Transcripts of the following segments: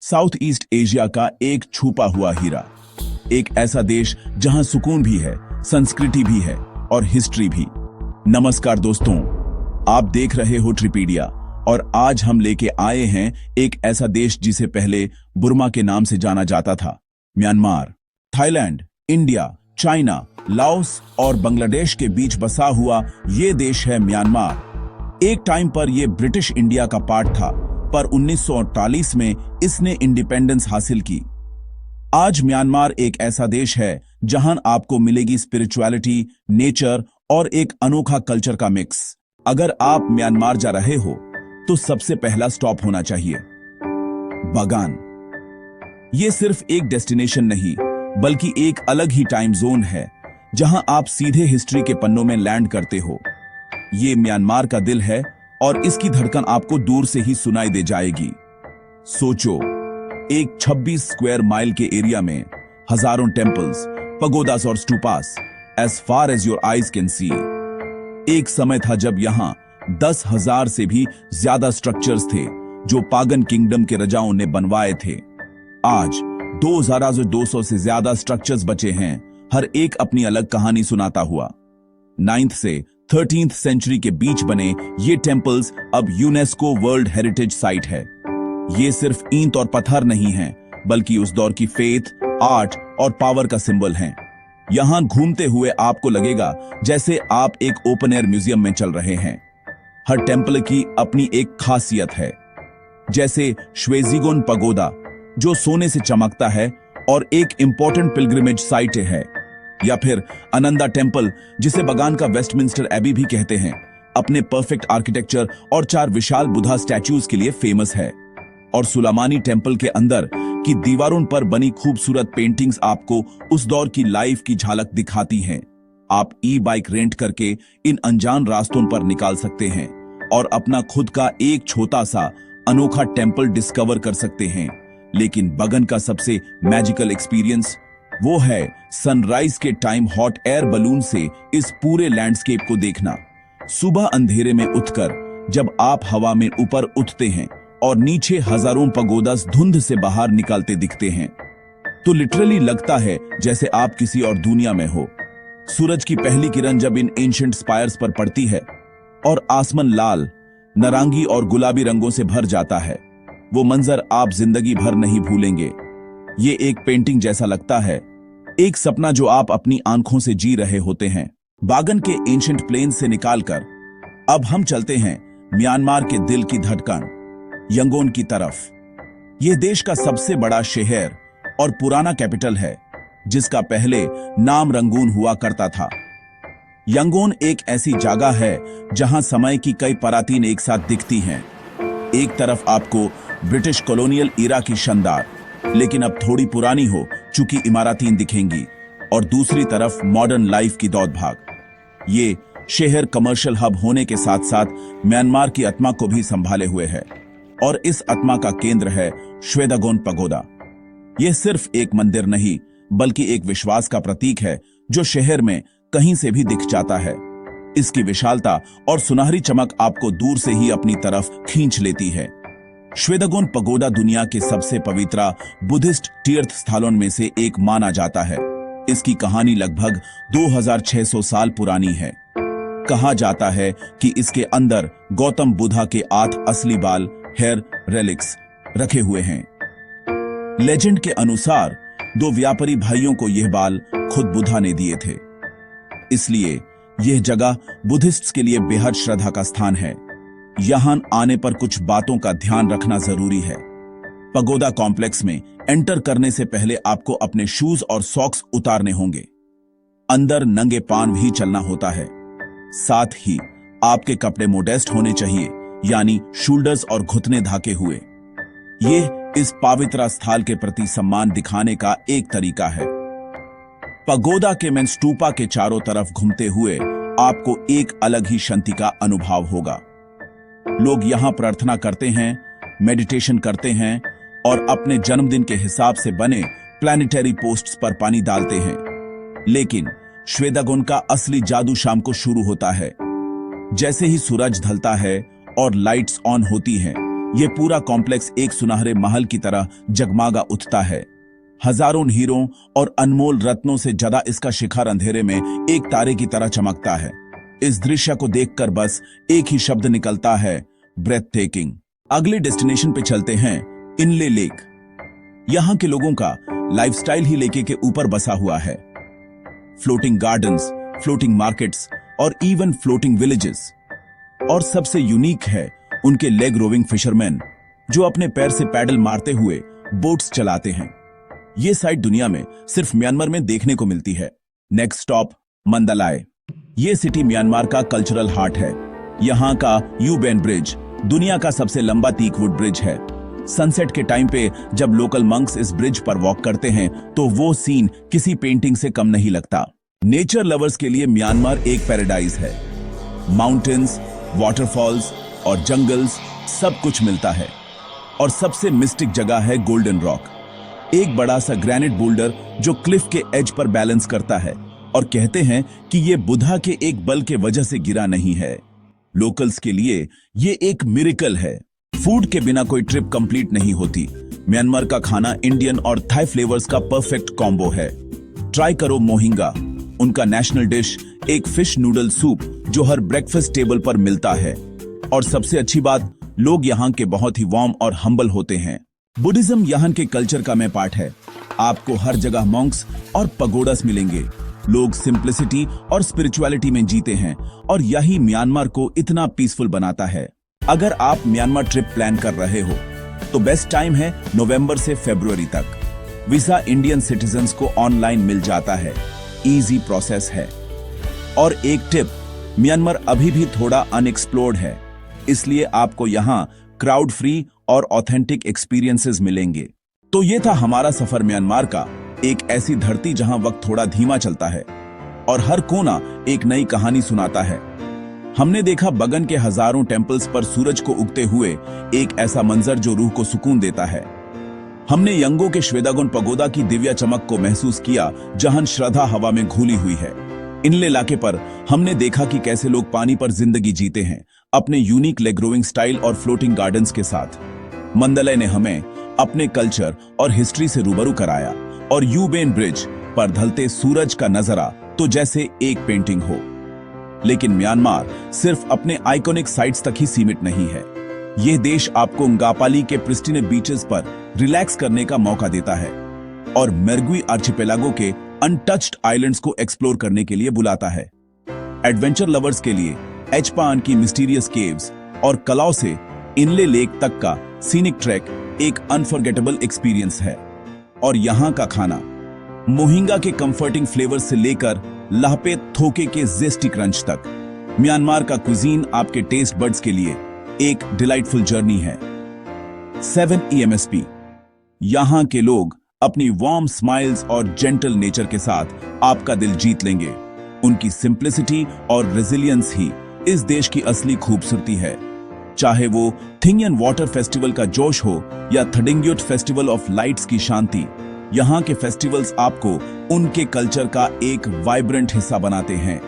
South east Asia का एक छुपा हुआ हीरा, एक ऐसा देश जहां सुकून भी है, संस्कृति भी है और हिस्ट्री भी। नमस्कार दोस्तों, आप देख रहे हो ट्रिपीडिया और आज हम लेके आए हैं एक ऐसा देश जिसे पहले बुर्मा के नाम से जाना जाता था। Myanmar. Thailand, India, China, Laos और बांग्लादेश के बीच बसा हुआ ये देश है म्यांमार। एक टाइम पर यह ब्रिटिश इंडिया का पार्ट था, पर 1948 में इसने इंडिपेंडेंस हासिल की। आज म्यांमार एक ऐसा देश है जहां आपको मिलेगी स्पिरिचुअलिटी, नेचर और एक अनोखा कल्चर का मिक्स। अगर आप म्यांमार जा रहे हो तो सबसे पहला स्टॉप होना चाहिए बागान। यह सिर्फ एक डेस्टिनेशन नहीं, बल्कि एक अलग ही टाइम जोन है जहां आप सीधे हिस्ट्री के पन्नों में लैंड करते हो। यह म्यांमार का दिल है और इसकी धड़कन आपको दूर से ही सुनाई दे जाएगी। सोचो, एक 26 स्क्वायर माइल के एरिया में हजारों टेंपल्स, पगोडास और stupas, as far as your eyes can see. एक समय था जब यहां 10,000 से भी ज्यादा स्ट्रक्चर्स थे जो पागन किंगडम के राजाओं ने बनवाए थे। आज 2200 से ज्यादा स्ट्रक्चर्स बचे हैं, हर एक अपनी अलग कहानी सुनाता हुआ। 9th से 13th सेंचुरी के बीच बने ये टेंपल्स अब यूनेस्को वर्ल्ड हेरिटेज साइट है। ये सिर्फ ईंट और पत्थर नहीं हैं, बल्कि उस दौर की फेथ, आर्ट और पावर का सिंबल हैं। यहां घूमते हुए आपको लगेगा जैसे आप एक ओपन एयर म्यूजियम में चल रहे हैं। हर टेंपल की अपनी एक खासियत है, जैसे श्वेजिगोन पगोडा जो सोने से चमकता है और एक इंपॉर्टेंट पिलग्रिमेज साइट है, या फिर अनंदा टेंपल जिसे बागान का वेस्टमिंस्टर एबी भी कहते हैं, अपने परफेक्ट आर्किटेक्चर और 4 विशाल बुद्धा स्टैच्यूज के लिए फेमस है। और सुलामानी टेंपल के अंदर की दीवारों पर बनी खूबसूरत पेंटिंग्स आपको उस दौर की लाइफ की झलक दिखाती हैं। आप ई बाइक रेंट करके इन अनजान रास्तों पर निकाल सकते हैं और अपना खुद का एक छोटा सा अनोखा टेंपल डिस्कवर कर सकते हैं। लेकिन बगन का सबसे मैजिकल एक्सपीरियंस वो है सनराइज के टाइम हॉट एयर बलून से इस पूरे लैंडस्केप को देखना। सुबह अंधेरे में उठकर जब आप हवा में ऊपर उठते हैं और नीचे हजारों पगोडास धुंध से बाहर निकलते दिखते हैं, तो लिटरली लगता है जैसे आप किसी और दुनिया में हो। सूरज की पहली किरण जब इन एंशिएंट स्पायर्स पर पड़ती है और आसमान लाल, नारंगी और गुलाबी रंगों से भर जाता है, वो मंजर आप जिंदगी भर नहीं भूलेंगे। ये एक पेंटिंग जैसा लगता है, एक सपना जो आप अपनी आंखों से जी रहे होते हैं। बागन के एंशिएंट प्लेन से निकालकर अब हम चलते हैं म्यांमार के दिल की धड़कन यंगोन की तरफ। यह देश का सबसे बड़ा शहर और पुराना कैपिटल है, जिसका पहले नाम रंगून हुआ करता था। यंगोन एक ऐसी जगह है जहां समय की कई परातीन एक साथ दिखती हैं। एक तरफ आपको ब्रिटिश कॉलोनियल इरा की शानदार, लेकिन अब थोड़ी पुरानी हो चुकी इमारतें दिखेंगी, और दूसरी तरफ मॉडर्न लाइफ की दौड़ भाग। ये शहर कमर्शियल हब होने के साथ साथ म्यांमार की आत्मा को भी संभाले हुए है, और इस आत्मा का केंद्र है श्वेदागोन पगोडा। यह सिर्फ एक मंदिर नहीं, बल्कि एक विश्वास का प्रतीक है जो शहर में कहीं से भी दिख जाता है। इसकी विशालता और सुनहरी चमक आपको दूर से ही अपनी तरफ खींच लेती है। श्वेदागोन पगोडा दुनिया के सबसे पवित्र बुद्धिस्ट तीर्थ स्थलों में से एक माना जाता है। इसकी कहानी लगभग 2600 साल पुरानी है। कहा जाता है कि इसके अंदर गौतम बुद्धा के 8 असली बाल, हेयर रेलिक्स रखे हुए हैं। लेजेंड के अनुसार 2 व्यापारी भाइयों को यह बाल खुद बुद्धा ने दिए थे, इसलिए यह जगह बुद्धिस्ट्स के लिए बेहद श्रद्धा का स्थान है। यहां आने पर कुछ बातों का ध्यान रखना जरूरी है। पगोडा कॉम्प्लेक्स में एंटर करने से पहले आपको अपने शूज और सॉक्स उतारने होंगे। अंदर नंगे पांव भी चलना होता है। साथ ही आपके कपड़े मोडेस्ट होने चाहिए, यानी शोल्डर्स और घुटने ढके हुए। यह इस पवित्र स्थल के प्रति सम्मान दिखाने का एक तरीका है। पगोडा के मेन स्टूपा के चारों तरफ घूमते हुए आपको एक अलग ही शांति का अनुभव होगा। लोग यहां प्रार्थना करते हैं, मेडिटेशन करते हैं और अपने जन्मदिन के हिसाब से बने प्लैनेटरी पोस्ट्स पर पानी डालते हैं। लेकिन श्वेदागोन का असली जादू शाम को शुरू होता है। जैसे ही सूरज ढलता है और लाइट्स ऑन होती हैं, ये पूरा कॉम्प्लेक्स एक सुनहरे महल की तरह जगमगा उठता है। हजारों हीरों और अनमोल रत्नों से जदा इसका शिखर अंधेरे में एक तारे की तरह चमकता है। इस दृश्य को देखकर बस एक ही शब्द निकलता है, ब्रेथ टेकिंग। अगले डेस्टिनेशन पे चलते हैं, इनले लेक। यहां के लोगों का लाइफस्टाइल ही लेके के ऊपर बसा हुआ है। फ्लोटिंग गार्डन्स, फ्लोटिंग मार्केट्स और इवन फ्लोटिंग विलेजेस। और सबसे यूनिक है उनके लेग रोविंग फिशरमैन, जो अपने पैर से पैडल मारते हुए बोट्स चलाते हैं। ये साइट दुनिया में सिर्फ म्यांमार में देखने को मिलती है। Next stop, Mandalay. ये सिटी म्यांमार का कल्चरल हार्ट है। यहाँ का यू बेन ब्रिज दुनिया का सबसे लंबा टीकवुड ब्रिज है। सनसेट के टाइम पे जब लोकल मंक्स इस ब्रिज पर वॉक करते हैं तो वो सीन किसी पेंटिंग से कम नहीं लगता। नेचर लवर्स के लिए म्यांमार एक पैराडाइज है। माउंटेन्स, वाटरफॉल्स और जंगल्स, सब कुछ मिलता है। और सबसे मिस्टिक जगह है गोल्डन रॉक, एक बड़ा सा ग्रेनाइट बोल्डर जो क्लिफ के एज पर बैलेंस करता है। और कहते हैं कि ये बुधा के एक बल के वजह से गिरा नहीं है। लोकल्स के लिए ये एक मिरेकल है। फूड के बिना कोई ट्रिप कंप्लीट नहीं होती। म्यांमार का खाना इंडियन और थाई फ्लेवर्स का परफेक्ट कॉम्बो है। ट्राई करो मोहिंगा, उनका नेशनल डिश, एक फिश नूडल सूप जो हर ब्रेकफास्ट टेबल पर मिलता है। और सबसे अच्छी बात, लोग यहाँ के बहुत ही वार्म और हम्बल होते हैं। बुद्धिज्म यहाँ के कल्चर का में पार्ट है। आपको हर जगह मॉन्क्स और पगोडास मिलेंगे। लोग सिंप्लिसिटी और स्पिरिचुअलिटी में जीते हैं और यही म्यांमार को इतना पीसफुल बनाता है। अगर आप म्यांमार ट्रिप प्लान कर रहे हो तो बेस्ट टाइम है नवंबर से फरवरी तक। वीजा इंडियन सिटीजन्स को ऑनलाइन मिल जाता है, इजी प्रोसेस है। और एक टिप, म्यांमार अभी भी थोड़ा अनएक्सप्लोर्ड है, इसलिए आपको यहाँ क्राउड फ्री और ऑथेंटिक एक्सपीरियंसेस मिलेंगे। तो ये था हमारा सफर म्यांमार का, एक ऐसी धरती जहां वक्त थोड़ा धीमा चलता है और हर कोना एक नई कहानी सुनाता है। हमने देखा बगन के हजारों टेम्पल्स पर सूरज को उगते हुए एक ऐसा मंजर जो रूह को सुकून देता है। हमने यंगो के श्वेदागोन पगोदा की दिव्य चमक को महसूस किया जहां श्रद्धा हवा में घुली हुई है। इनले इलाके पर हमने देखा कि कैसे लोग पानी पर जिंदगी जीते हैं, अपने यूनिक लेग रोविंग स्टाइल और फ्लोटिंग गार्डन्स के साथ। मंदालय ने हमें अपने कल्चर और हिस्ट्री से रूबरू कराया। और यू बेन ब्रिज पर ढलते सूरज का नजारा तो जैसे एक पेंटिंग हो। लेकिन म्यांमार सिर्फ अपने आइकॉनिक साइट्स तक ही सीमित नहीं है। यह देश आपको गापाली के प्रिस्टीन बीचेस पर रिलैक्स करने का मौका देता है और मेरगुई आर्चिपेलागो के अनटच्ड आइलैंड्स को एक्सप्लोर करने के लिए बुलाता है। एडवेंचर लवर्स के लिए एचपान की मिस्टीरियस केव्स और कलाओ से इनले लेक तक का सीनिक ट्रैक एक अनफॉरगेटेबल एक्सपीरियंस है। और यहाँ का खाना, मोहिंगा के कंफर्टिंग फ्लेवर से लेकर लाहपे थोके के जेस्टी क्रंच तक, म्यांमार का कुजीन आपके टेस्ट बड्स के लिए एक डिलाइटफुल जर्नी है। 7 EMSP, यहाँ के लोग अपनी वार्म स्माइल्स और जेंटल नेचर के साथ आपका दिल जीत लेंगे। उनकी सिंप्लिसिटी और रेजिलियंस ही इस देश की असली खूबसूरती है। चाहे वो थिंगयन वाटर फेस्टिवल का जोश हो या थडिंग्युट फेस्टिवल ऑफ लाइट्स की शांति, यहाँ के फेस्टिवल्स आपको उनके कल्चर का एक वाइब्रेंट हिस्सा बनाते हैं।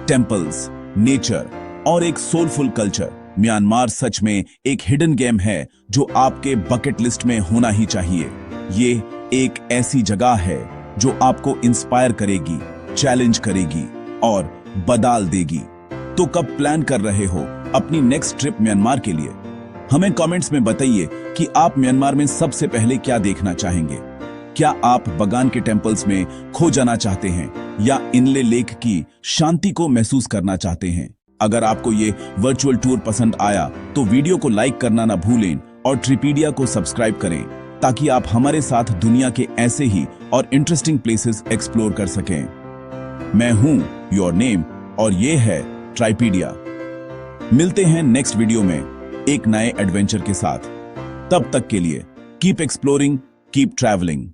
टेम्पल्स, नेचर और एक सोलफुल कल्चर, म्यांमार सच में एक हिडन गेम है जो आपके बकेट लिस्ट में होना ही चाहिए। ये एक ऐसी जगह है जो आपको इंस्पायर करेगी, चैलेंज करेगी और बदल देगी। तो कब प्लान कर रहे हो अपनी नेक्स्ट ट्रिप म्यांमार के लिए? हमें कमेंट्स में बताइए कि आप म्यांमार में सबसे पहले क्या देखना चाहेंगे। क्या आप बगान के टेम्पल्स में खो जाना चाहते हैं या इनले लेक की शांति को महसूस करना चाहते हैं? अगर आपको ये वर्चुअल टूर पसंद आया तो वीडियो को लाइक करना ना भूलें और ट्रिपीडिया को सब्सक्राइब करें ताकि आप हमारे साथ दुनिया के ऐसे ही और इंटरेस्टिंग प्लेसेस एक्सप्लोर कर सकें। मैं हूं योर नेम और ये है ट्राइपीडिया। मिलते हैं नेक्स्ट वीडियो में एक नए एडवेंचर के साथ। तब तक के लिए कीप एक्सप्लोरिंग, कीप ट्रैवलिंग।